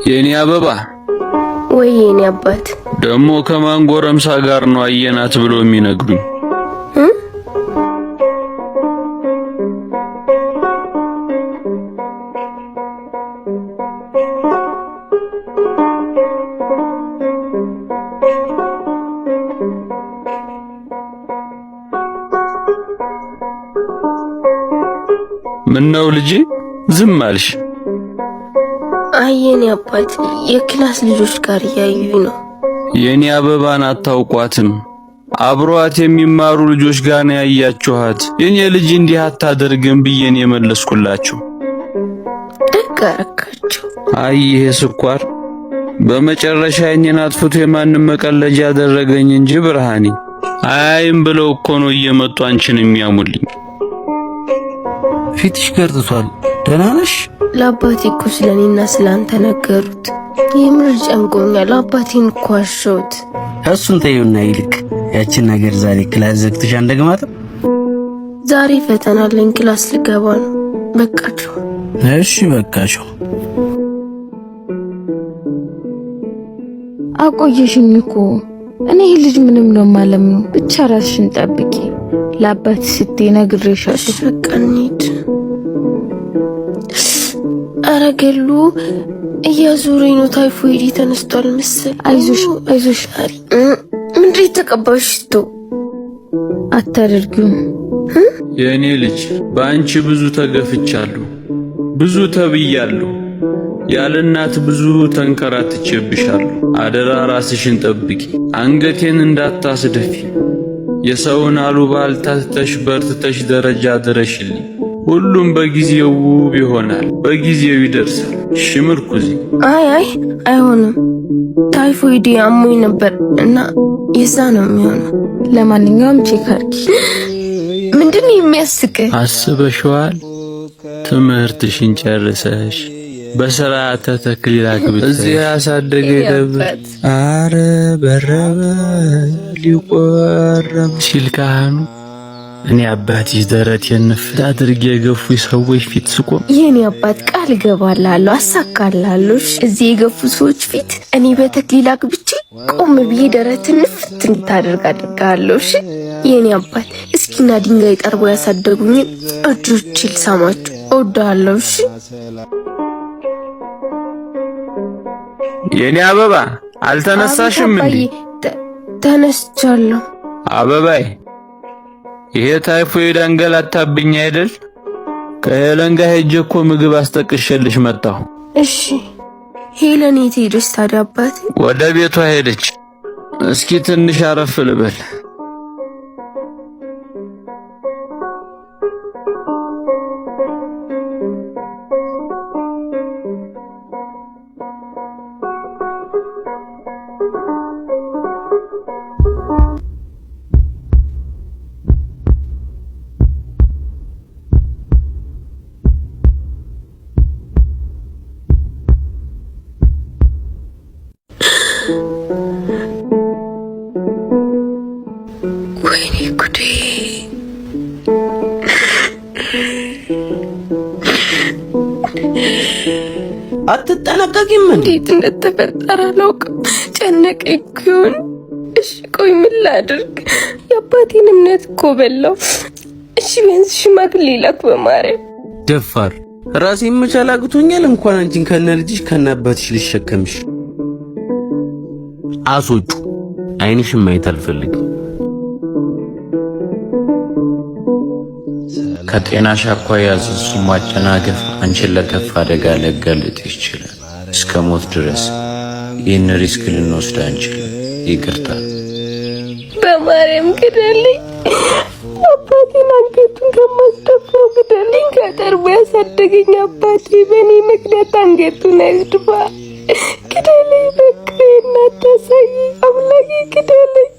የኔ አበባ ወይ የኔ አባት ደሞ ከማን ጎረምሳ ጋር ነው አየናት ብሎ የሚነግሩኝ? ምነው ልጄ ዝም አልሽ? አየኔ አባት የክላስ ልጆች ጋር ያዩኝ ነው። የኔ አበባን አታውቋትም? አብሯት የሚማሩ ልጆች ጋር ነው ያያችኋት። የኔ ልጅ እንዲህ አታደርግም ብዬን የመለስኩላችሁ። ደጋረካችሁ። አይ ይሄ ስኳር በመጨረሻ የኔን አጥፍቶ የማንም መቀለጃ ያደረገኝ እንጂ ብርሃኔ አይም ብለው እኮ ነው እየመጡ አንቺን የሚያሙልኝ። ፊትሽ ገርጥቷል። ደህና ነሽ? ለአባቴ እኮ ስለኔና ስላንተ ነገሩት። የምር ጨንቆኛል። አባቴን እኮ አሸሁት። እሱን ተይውና ይልቅ ያችን ነገር ዛሬ ክላስ ዘግተሽ አንደግማትም? ዛሬ ፈተና አለኝ፣ ክላስ ልገባ ነው። በቃችሁ። እሺ በቃችሁ። አቆየሽኝ እኮ እኔ ልጅ ምንም ነው ማለት ነው። ብቻ ራስሽን ጠብቂ። ለአባት ስትይ ነግሬሻለሁ። በቃ እንሂድ። ኧረ ገሉ እያዞረኝ ነው። ታይፎይድ ተነስቷል መሰል። አይዞሽ አይዞሽ። ምንድን የተቀባሽ ሽቶ? አታደርጊውም። የኔ ልጅ በአንቺ ብዙ ተገፍቻለሁ፣ ብዙ ተብያለሁ። ያለ እናት ብዙ ተንከራትቼብሻለሁ። አደራ ራስሽን ጠብቂ፣ አንገቴን እንዳታስደፊ። የሰውን አሉባልታ ትተሽ በርትተሽ ደረጃ ድረሽልኝ። ሁሉም በጊዜው ውብ ይሆናል፣ በጊዜው ይደርሳል። እሺ ምርኩዚ? አይ አይሆንም። ታይፎይድ አሞኝ ነበር እና የዛ ነው የሚሆነው። ለማንኛውም ቼክ አድርጊ። ምንድነው የሚያስቅ? አስበሽዋል? ትምህርትሽን ጨርሰሽ በስርዓተ ተክሊል አግብተሽ እዚህ ያሳደገ ደብር አረ በረበ ሊቆረብ ሲል ካህኑ እኔ አባትሽ ደረቴን ንፍት አድርጌ የገፉኝ ሰዎች ፊት ስቆም የኔ አባት ቃል እገባላለሁ፣ አሳካላለሁ። እዚህ የገፉ ሰዎች ፊት እኔ በተክሊል አግብቼ ቆም ብዬ ደረትን ንፍት እንድታደርግ አድርጋለሁ። እሺ የኔ አባት እስኪና ድንጋይ ጠርቦ ያሳደጉኝን እጆቼ ልሳማችሁ። እወዳለሁ። እሺ የኔ አበባ አልተነሳሽም እንዴ? ተነስቻለሁ። አበባይ ይሄ ታይፎይድ አንገላታብኝ አይደል? ከሄለን ጋር ሄጄ እኮ ምግብ አስጠቅሼልሽ መጣሁ። እሺ ሄለን የት ሄደች ታዲያ አባቴ? ወደ ቤቷ ሄደች። እስኪ ትንሽ አረፍ ልበል። ወይኔ ጉዴ! አትጠነቀቂም እንዴ? እንዴት እንደተፈጠረ አላውቅም። ጨነቀኝ እኮ ይሆን? እሺ ቆይ ምን ላድርግ? የአባቴን እምነት እኮ በላው። እሺ ቢያንስ ሽማግሌ ላክ በማርያም። ደፋር ራሴን መቻል አቅቶኛል። እንኳን አንቺን ከነ ልጅሽ ከነ አባትሽ ልሸከምሽ። አሶጩ አይንሽን ማየት አልፈልግም። ከጤናሽ አኳያ እሱ ማጨናገፍ አንቺን ለከፍ አደጋ ሊያጋልጥ ይችላል። እስከ ሞት ድረስ ይህን ሪስክ ልንወስድ አንችልም። ይቅርታ። በማርያም ግደልኝ። አባቴን አንገቱን ከማስደፋው ግደልኝ። ከጠርቦ ያሳደገኝ አባቴ በእኔ ምክንያት አንገቱን አይድፋ። ግደልኝ። በቃ እናታሳይ አምላኬ ግደልኝ።